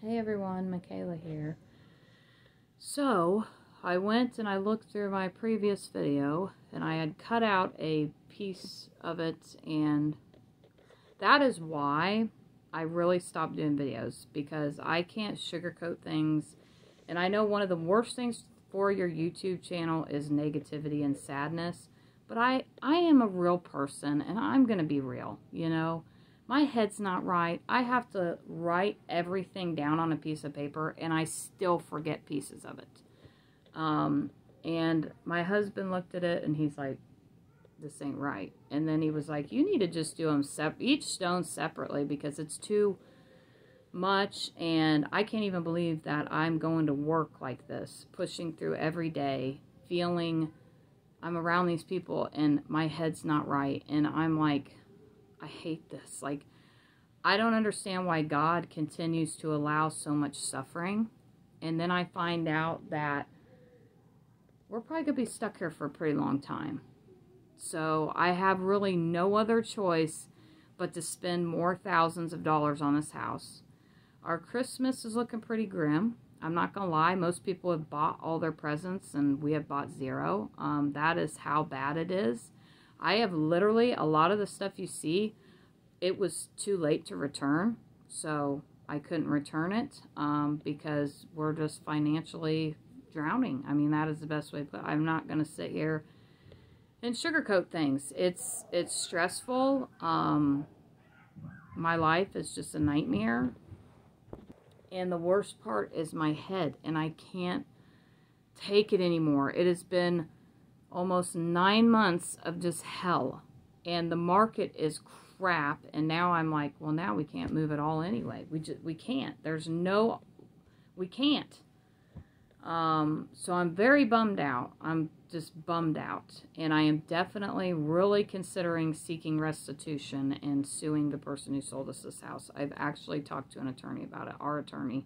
Hey everyone, Michaela here. So, I went and I looked through my previous video and I had cut out a piece of it, and that is why I really stopped doing videos, because I can't sugarcoat things. And I know one of the worst things for your YouTube channel is negativity and sadness, but I am a real person and I'm going to be real, you know. My head's not right. I have to write everything down on a piece of paper, and I still forget pieces of it. And my husband looked at it, and he's like, this ain't right. And then he was like, you need to just do them each stone separately, because it's too much, and I can't even believe that I'm going to work like this, pushing through every day, feeling I'm around these people, and my head's not right. And I'm like, I hate this. Like, I don't understand why God continues to allow so much suffering. And then I find out that we're probably going to be stuck here for a pretty long time. So I have really no other choice but to spend more thousands of dollars on this house. Our Christmas is looking pretty grim. I'm not going to lie. Most people have bought all their presents, and we have bought zero. That is how bad it is. I have literally, a lot of the stuff you see, it was too late to return, so I couldn't return it because we're just financially drowning. I mean, that is the best way to put it. I'm not going to sit here and sugarcoat things. It's stressful. My life is just a nightmare. And the worst part is my head, and I can't take it anymore. It has been almost 9 months of just hell, and the market is crap. And now I'm like, well, now we can't move at all anyway. We can't. We can't. So I'm very bummed out. I'm just bummed out, and I am definitely really considering seeking restitution and suing the person who sold us this house. I've actually talked to an attorney about it. Our attorney.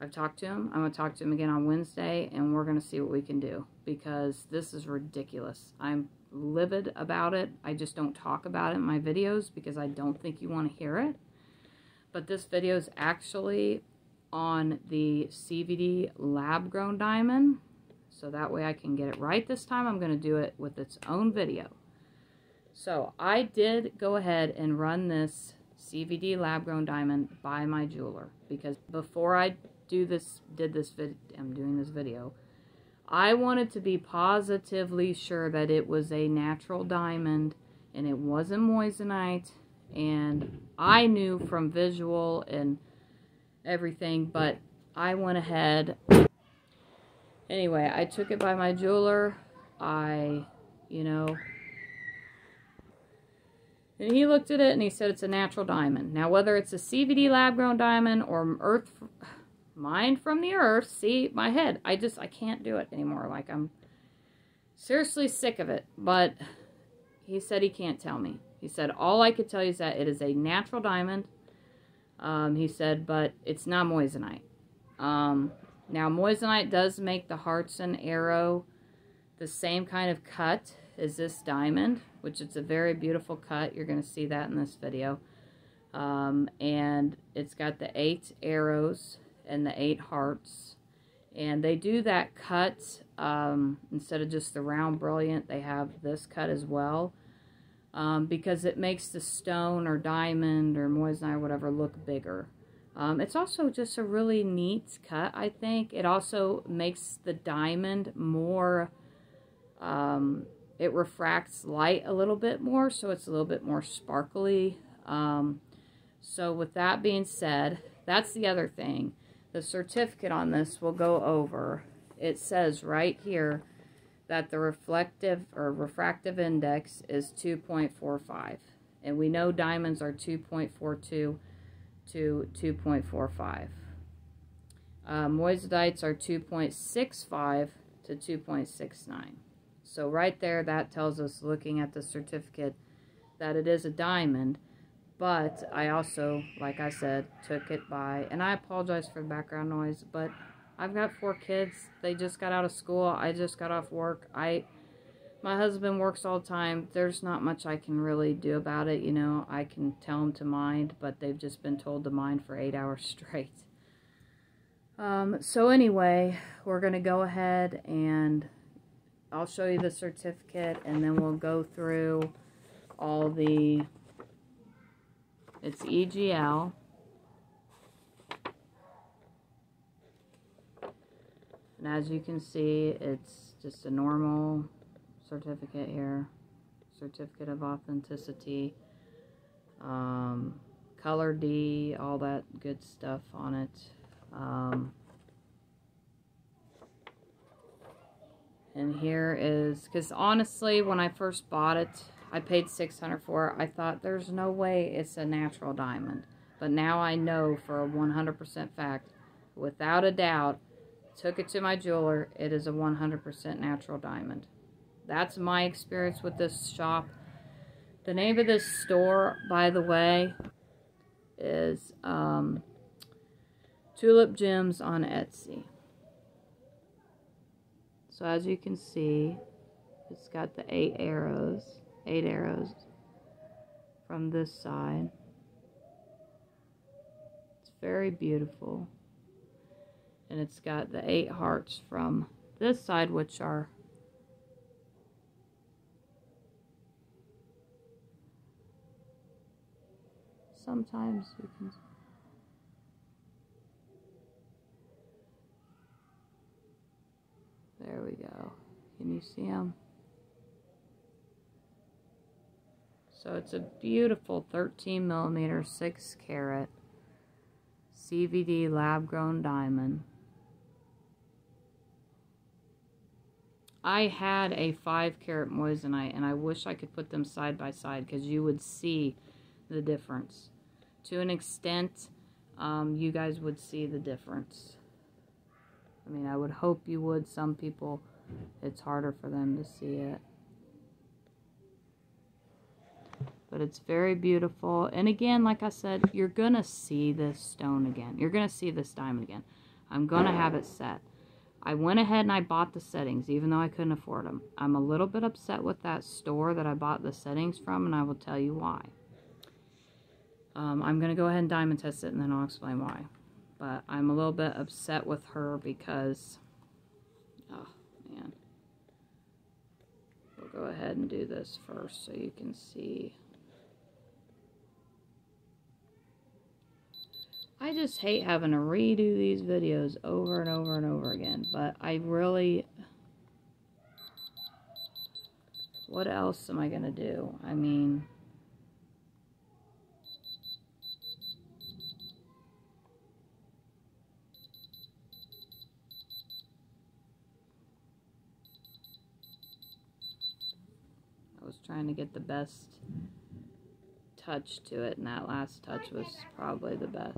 I've talked to him. I'm going to talk to him again on Wednesday, and we're going to see what we can do, because this is ridiculous. I'm livid about it. I just don't talk about it in my videos because I don't think you want to hear it. But this video is actually on the CVD lab-grown diamond, so that way I can get it right this time. I'm going to do it with its own video. So I did go ahead and run this CVD lab-grown diamond by my jeweler, because before I I'm doing this video, I wanted to be positively sure that it was a natural diamond and it wasn't moissanite, and I knew from visual and everything, but I went ahead. Anyway, I took it by my jeweler. And he looked at it and he said it's a natural diamond. Now, whether it's a CVD lab-grown diamond or mined from the earth, see, my head, I can't do it anymore. Like, I'm seriously sick of it. But he said he can't tell me. He said, all I could tell you is that it is a natural diamond. He said, but it's not moissanite. Now, moissanite does make the hearts and arrow the same kind of cut as this diamond, which it's a very beautiful cut. You're going to see that in this video. And it's got the 8 arrows and the 8 hearts. And they do that cut, instead of just the round brilliant, they have this cut as well. Because it makes the stone or diamond or moissanite or whatever look bigger. It's also just a really neat cut, I think. It also makes the diamond more, it refracts light a little bit more, so it's a little bit more sparkly. So with that being said, that's the other thing. The certificate on this will go over. It says right here that the refractive index is 2.45. And we know diamonds are 2.42 to 2.45. Moissanites are 2.65 to 2.69. So right there, that tells us, looking at the certificate, that it is a diamond. But I also, like I said, took it by, and I apologize for the background noise, but I've got 4 kids. They just got out of school. I just got off work. My husband works all the time. There's not much I can really do about it, you know. I can tell them to mind, but they've just been told to mind for 8 hours straight. So anyway, we're going to go ahead and I'll show you the certificate, and then we'll go through all the, it's EGL. And as you can see, it's just a normal certificate here. Certificate of authenticity. Color D, all that good stuff on it. And here is, because honestly, when I first bought it, I paid $600 for it. I thought there's no way it's a natural diamond. But now I know for a 100% fact, without a doubt, took it to my jeweler, it is a 100% natural diamond. That's my experience with this shop. The name of this store, by the way, is Tulip Gems on Etsy. So as you can see, it's got the 8 arrows from this side. It's very beautiful. And it's got the 8 hearts from this side, which are sometimes you can, there we go. Can you see them? So it's a beautiful 13 millimeter 6 carat CVD lab grown diamond. I had a 5 carat moissanite, and I wish I could put them side by side because you would see the difference. To an extent, you guys would see the difference. I mean, I would hope you would. Some people, it's harder for them to see it. But it's very beautiful. And again, like I said, you're going to see this stone again. You're going to see this diamond again. I'm going to have it set. I went ahead and I bought the settings, even though I couldn't afford them. I'm a little bit upset with that store that I bought the settings from, and I will tell you why. I'm going to go ahead and diamond test it, and then I'll explain why. But I'm a little bit upset with her because, oh, man. We'll go ahead and do this first so you can see. I just hate having to redo these videos over and over and over again, but I really, what else am I going to do? I mean, I was trying to get the best touch to it, and that last touch was probably the best.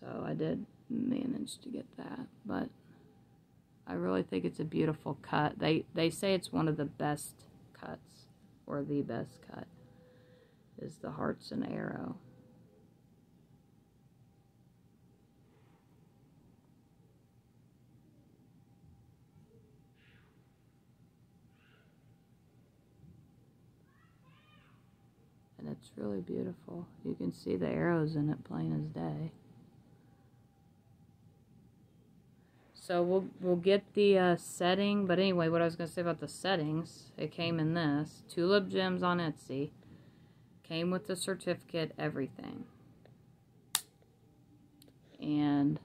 So I did manage to get that, but I really think it's a beautiful cut. They say it's one of the best cuts, or the best cut, is the hearts and arrow. And it's really beautiful. You can see the arrows in it plain as day. So we'll get the setting, but anyway, what I was going to say about the settings, it came in this. Tulip Gems on Etsy. Came with the certificate, everything. And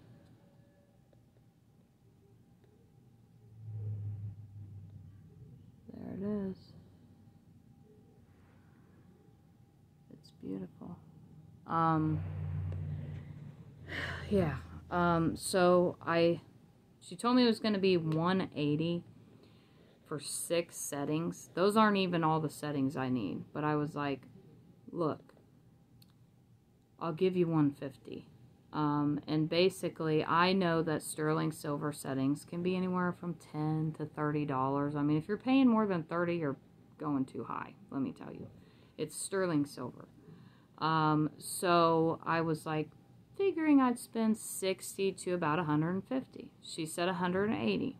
there it is. It's beautiful. Yeah. So she told me it was going to be $180 for 6 settings. Those aren't even all the settings I need. But I was like, look, I'll give you $150. And basically, I know that sterling silver settings can be anywhere from $10 to $30. I mean, if you're paying more than $30, you're going too high, let me tell you. It's sterling silver. So I was like, figuring I'd spend $60 to about $150. She said $180.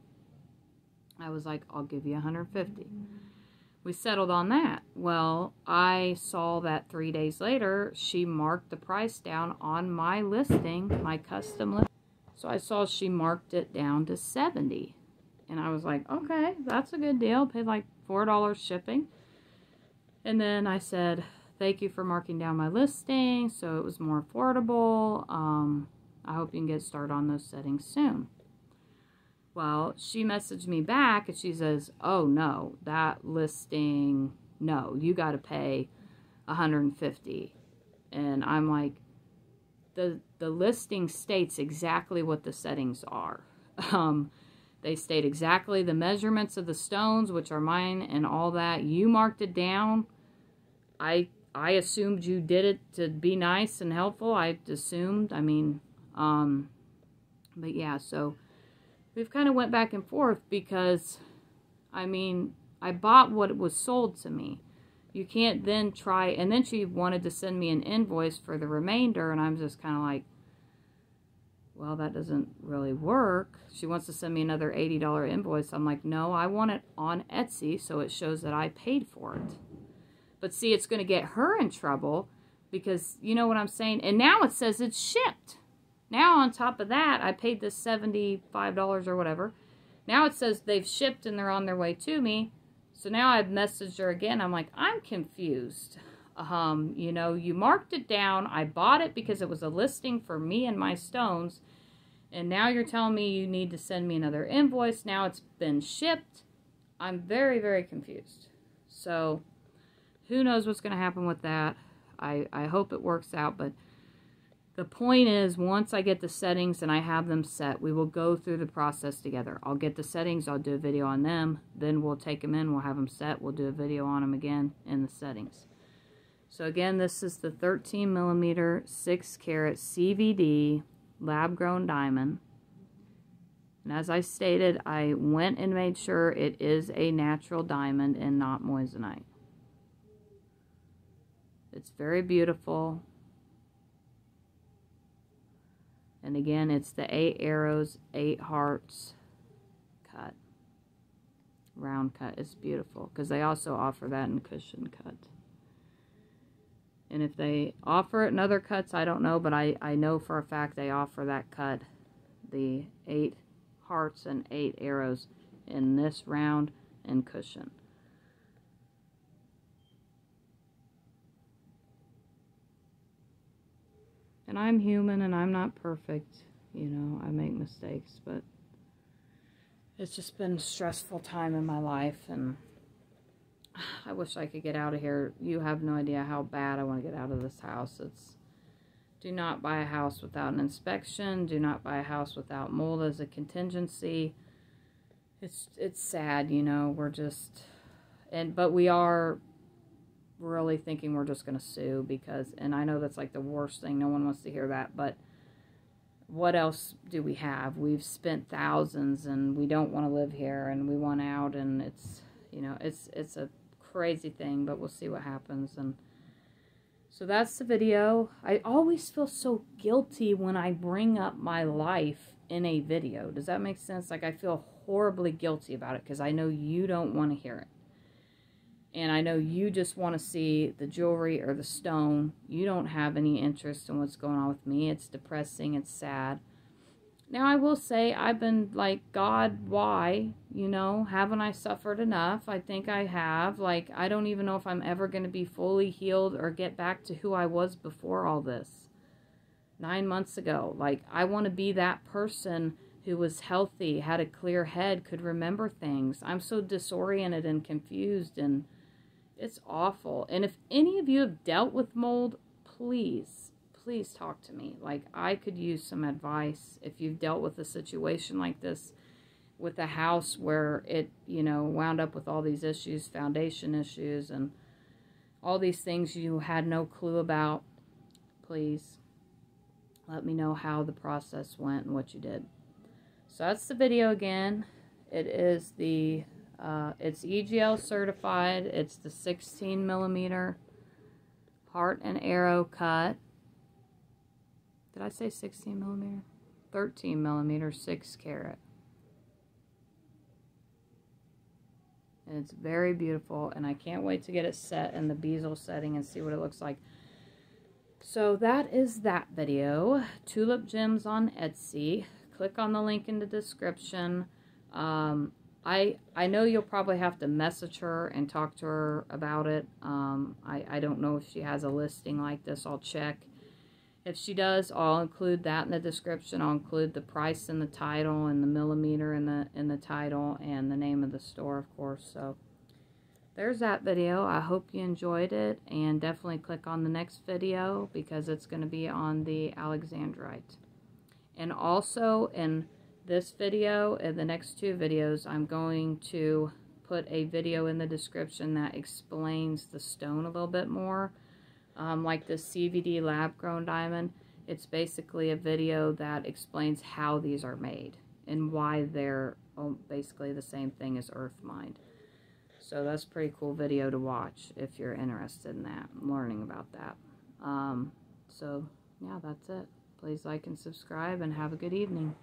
I was like, I'll give you $150. We settled on that. Well, I saw that 3 days later, she marked the price down on my listing, my custom list. So I saw she marked it down to 70. And I was like, okay, that's a good deal. Paid like $4 shipping. And then I said, thank you for marking down my listing so it was more affordable. I hope you can get started on those settings soon. Well, she messaged me back and she says, oh no, that listing, no, you got to pay $150. And I'm like, the listing states exactly what the settings are. They state exactly the measurements of the stones, which are mine and all that. You marked it down. I assumed you did it to be nice and helpful. I assumed, I mean, but yeah, so we've kind of went back and forth because, I mean, I bought what was sold to me. You can't then try, and then she wanted to send me an invoice for the remainder, and I'm just kind of like, well, that doesn't really work. She wants to send me another $80 invoice. I'm like, no, I want it on Etsy so it shows that I paid for it. But see, it's going to get her in trouble because, you know what I'm saying? And now it says it's shipped. Now on top of that, I paid this $75 or whatever. Now it says they've shipped and they're on their way to me. So now I've messaged her again. I'm like, I'm confused. You know, you marked it down. I bought it because it was a listing for me and my stones. And now you're telling me you need to send me another invoice. Now it's been shipped. I'm very, very confused. So who knows what's going to happen with that. I hope it works out. But the point is, once I get the settings and I have them set, we will go through the process together. I'll get the settings. I'll do a video on them. Then we'll take them in. We'll have them set. We'll do a video on them again in the settings. So again, this is the 13 millimeter 6 carat CVD lab-grown diamond. And as I stated, I went and made sure it is a natural diamond and not moissanite. It's very beautiful. And again, it's the 8 arrows, 8 hearts cut. Round cut. It's beautiful because they also offer that in cushion cut. And if they offer it in other cuts, I don't know, but I know for a fact they offer that cut, the 8 hearts and 8 arrows in this round and cushion. And I'm human and I'm not perfect, you know, I make mistakes, but it's just been a stressful time in my life and I wish I could get out of here. You have no idea how bad I want to get out of this house. It's, do not buy a house without an inspection. Do not buy a house without mold as a contingency. It's sad, you know, we're just, but we are really thinking we're just going to sue because, and I know that's like the worst thing. No one wants to hear that, but what else do we have? We've spent thousands and we don't want to live here and we want out and it's, you know, it's a crazy thing, but we'll see what happens. And so that's the video. I always feel so guilty when I bring up my life in a video. Does that make sense? Like I feel horribly guilty about it because I know you don't want to hear it. And I know you just want to see the jewelry or the stone. You don't have any interest in what's going on with me. It's depressing. It's sad. Now, I will say I've been like, God, why? You know, haven't I suffered enough? I think I have. Like, I don't even know if I'm ever going to be fully healed or get back to who I was before all this. 9 months ago. Like, I want to be that person who was healthy, had a clear head, could remember things. I'm so disoriented and confused and it's awful. And if any of you have dealt with mold, please talk to me. Like, I could use some advice if you've dealt with a situation like this with a house where it, you know, wound up with all these issues, foundation issues, and all these things you had no clue about. Please let me know how the process went and what you did. So that's the video again. It is the it's EGL certified. It's the 16 millimeter heart and arrow cut. Did I say 16 millimeter? 13 millimeter 6 carat. And it's very beautiful, and I can't wait to get it set in the bezel setting and see what it looks like. So that is that video. Tulip Gems on Etsy. click on the link in the description. I know you'll probably have to message her and talk to her about it. I don't know if she has a listing like this. I'll check. If she does, I'll include that in the description. I'll include the price in the title and the millimeter in the title and the name of the store, of course. So there's that video. I hope you enjoyed it, and definitely click on the next video because it's going to be on the Alexandrite. And also in this video and the next two videos, I'm going to put a video in the description that explains the stone a little bit more. Like this CVD lab-grown diamond, it's basically a video that explains how these are made and why they're basically the same thing as earth mined. So that's a pretty cool video to watch if you're interested in that, learning about that. So yeah, that's it. Please like and subscribe, and have a good evening.